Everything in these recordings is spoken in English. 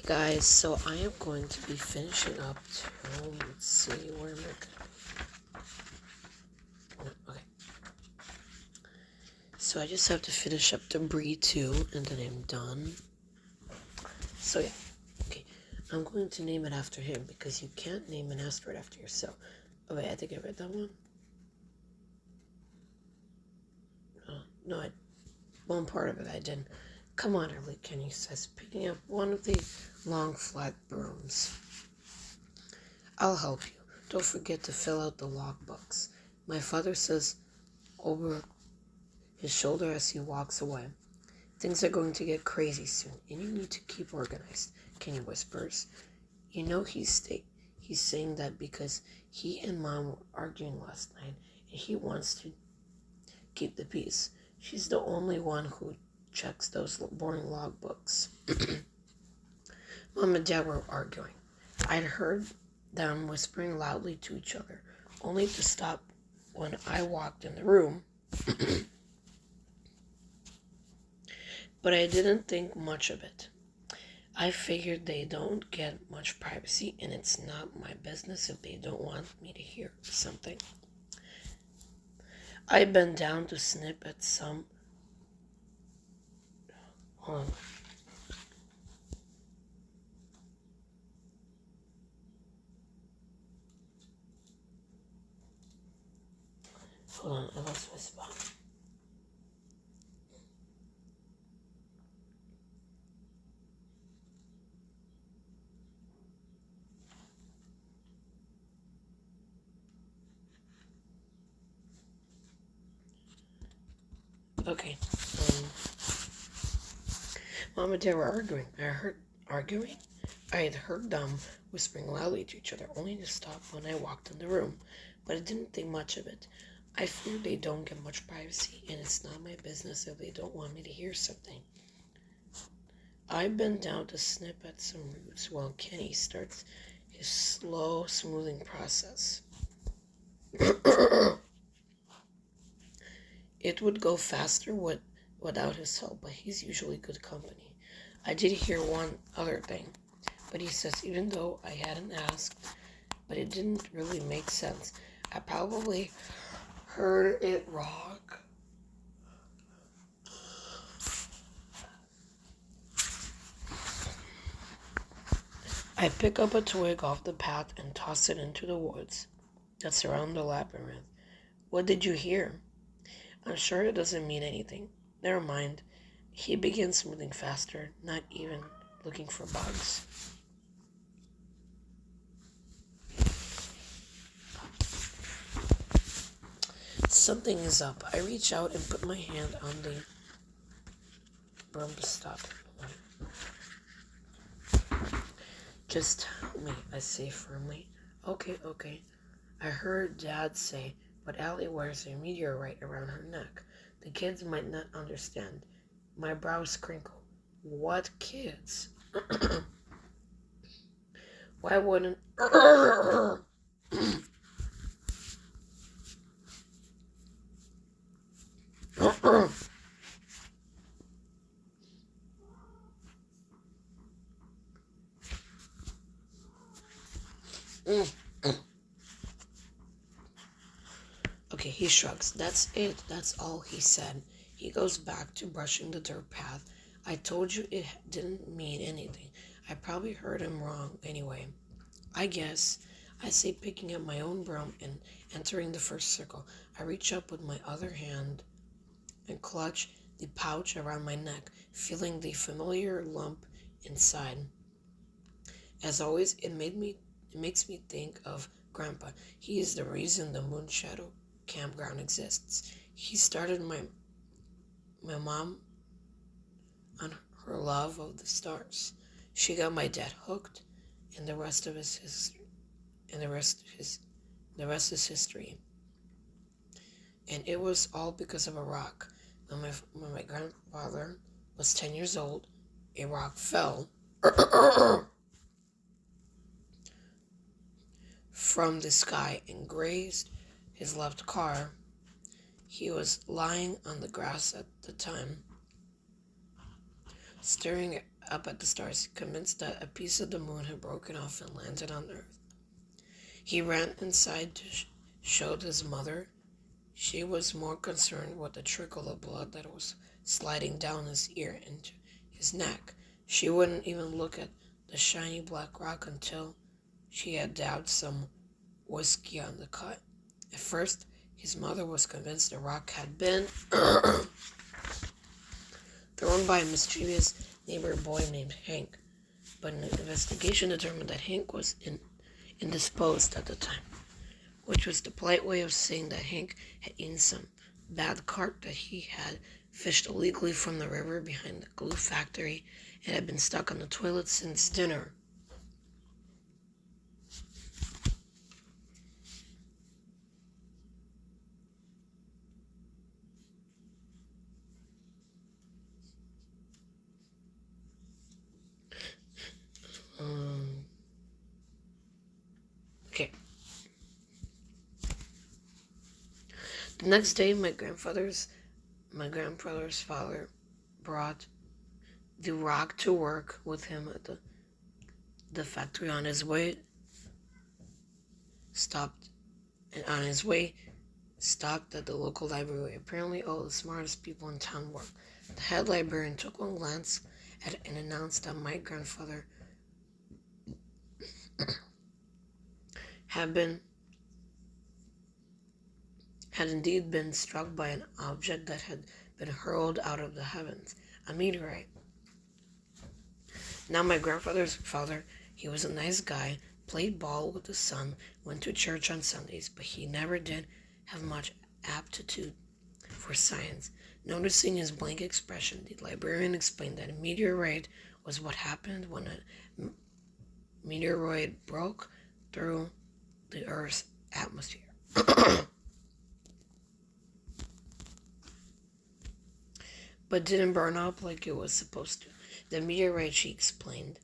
Hey guys, so I am going to be finishing up to, let's see, where am I going? Okay. So I just have to finish up Debris 2, and then I'm done. So yeah, okay. I'm going to name it after him, because you can't name an asteroid after yourself. Oh wait, I think I read that one. No, one part of it I didn't. Come on, early Kenny says, picking up one of the long flat brooms. I'll help you. Don't forget to fill out the logbooks. My father says over his shoulder as he walks away. Things are going to get crazy soon, and you need to keep organized, Kenny whispers. You know he's saying that because he and Mom were arguing last night, and he wants to keep the peace. She's the only one who checks those boring logbooks. Mom and Dad were arguing. I'd heard them whispering loudly to each other, only to stop when I walked in the room. But I didn't think much of it. I figured they don't get much privacy, and it's not my business if they don't want me to hear something. I bent down to snip at some... Hold on, I lost my spot. Okay. Mom and Dad were arguing. I had heard them whispering loudly to each other, only to stop when I walked in the room. But I didn't think much of it. I fear they don't get much privacy, and it's not my business if they don't want me to hear something. I bend down to snip at some roots while Kenny starts his slow smoothing process. It would go faster without his help, but he's usually good company. I did hear one other thing, but he says even though I hadn't asked, but it didn't really make sense. I probably heard it wrong. I pick up a twig off the path and toss it into the woods that surround the labyrinth. What did you hear? I'm sure it doesn't mean anything. Never mind. He begins moving faster, not even looking for bugs. Something is up. I reach out and put my hand on the broom to stop. Just tell me, I say firmly. Okay. I heard Dad say, but Allie wears a meteorite around her neck. The kids might not understand. My brows crinkle. What kids? Why wouldn't... Okay, he shrugs. That's it. That's all he said. He goes back to brushing the dirt path. I told you it didn't mean anything. I probably heard him wrong anyway. I guess. I say, picking up my own broom and entering the first circle. I reach up with my other hand and clutch the pouch around my neck, feeling the familiar lump inside. As always, it makes me think of Grandpa. He is the reason the Moonshadow campground exists. He started my mom on her love of the stars. She got my dad hooked, and the rest is history. And it was all because of a rock. When my grandfather was 10 years old, a rock fell from the sky and grazed his left car. He was lying on the grass at the time, staring up at the stars, convinced that a piece of the moon had broken off and landed on Earth. He ran inside to show his mother. She was more concerned with the trickle of blood that was sliding down his ear into his neck. She wouldn't even look at the shiny black rock until she had dabbed some whiskey on the cut. At first, his mother was convinced the rock had been thrown by a mischievous neighbor boy named Hank, but an investigation determined that Hank was indisposed at the time, which was the polite way of saying that Hank had eaten some bad carp that he had fished illegally from the river behind the glue factory and had been stuck on the toilet since dinner. Okay. The next day, my grandfather's father brought the rock to work with him at the factory. On his way, stopped at the local library. Apparently, all the smartest people in town worked. The head librarian took one glance at it and announced that my grandfather had indeed been struck by an object that had been hurled out of the heavens, a meteorite. Now my grandfather's father, he was a nice guy, played ball with the sun, went to church on Sundays, but he never did have much aptitude for science. Noticing his blank expression, the librarian explained that a meteorite was what happened when a meteoroid broke through the Earth's atmosphere. But didn't burn up like it was supposed to. The meteorite, she explained,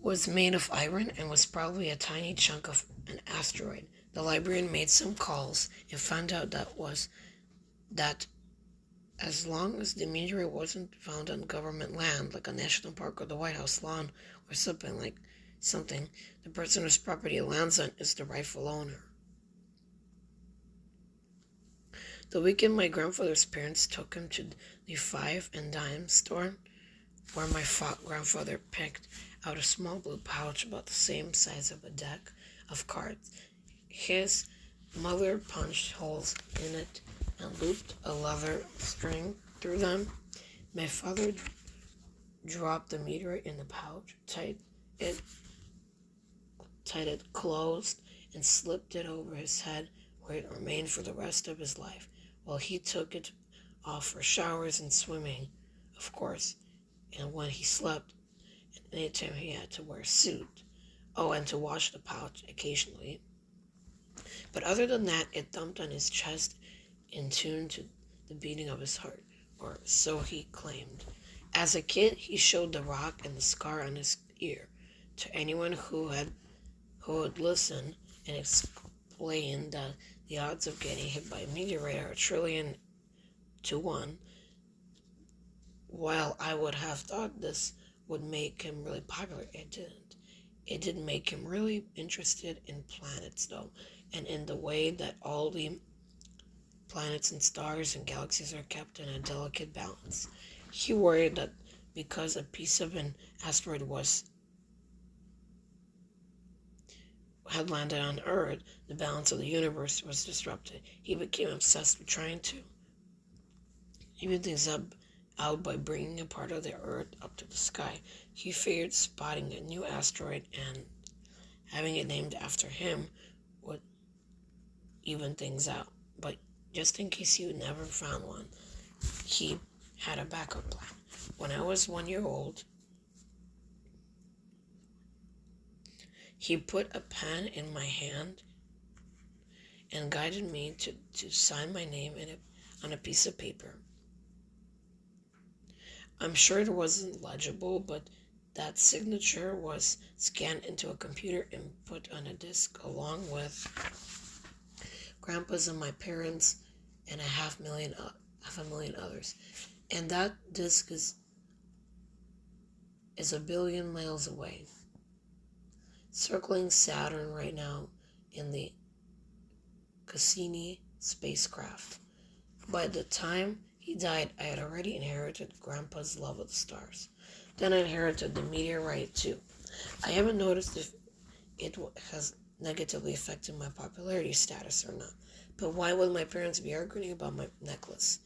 was made of iron and was probably a tiny chunk of an asteroid. The librarian made some calls and found out that as long as the meteorite wasn't found on government land, like a national park or the White House lawn or something, the person whose property it lands on is the rightful owner. The weekend my grandfather's parents took him to the 5 and dime store, where my grandfather picked out a small blue pouch about the same size of a deck of cards. His mother punched holes in it and looped a leather string through them. My father dropped the meteorite in the pouch, tied it closed, and slipped it over his head, where it remained for the rest of his life, while he took it off for showers and swimming, of course, and when he slept, and any time he had to wear a suit. Oh, and to wash the pouch occasionally. But other than that, it thumped on his chest in tune to the beating of his heart, or so he claimed. As a kid, he showed the rock and the scar on his ear to anyone who would listen and explain that the odds of getting hit by a meteorite are 1,000,000,000 to 1. While I would have thought this would make him really popular, it didn't. It did make him really interested in planets, though, and in the way that all the planets and stars and galaxies are kept in a delicate balance. He worried that because a piece of an asteroid had landed on Earth, the balance of the universe was disrupted. He became obsessed with trying to even things out by bringing a part of the Earth up to the sky. He figured spotting a new asteroid and having it named after him would even things out. But just in case he never found one, he had a backup plan. When I was 1 year old, he put a pen in my hand and guided me to sign my name on a piece of paper. I'm sure it wasn't legible, but that signature was scanned into a computer and put on a disk along with Grandpa's and my parents and a half a million others. And that disk is is 1 billion miles away, circling Saturn right now in the Cassini spacecraft. By the time he died, I had already inherited Grandpa's love of the stars. Then I inherited the meteorite too. I haven't noticed if it has negatively affected my popularity status or not. But why would my parents be arguing about my necklace?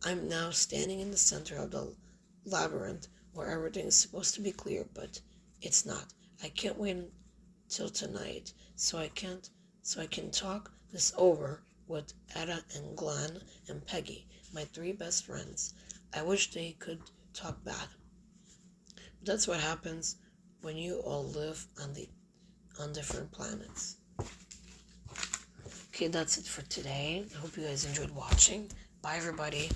I'm now standing in the center of the labyrinth where everything is supposed to be clear, but it's not. I can't wait till tonight so I can talk this over with Etta and Glenn and Peggy, my 3 best friends. I wish they could talk back. But that's what happens when you all live on different planets. Okay, that's it for today. I hope you guys enjoyed watching. Bye, everybody.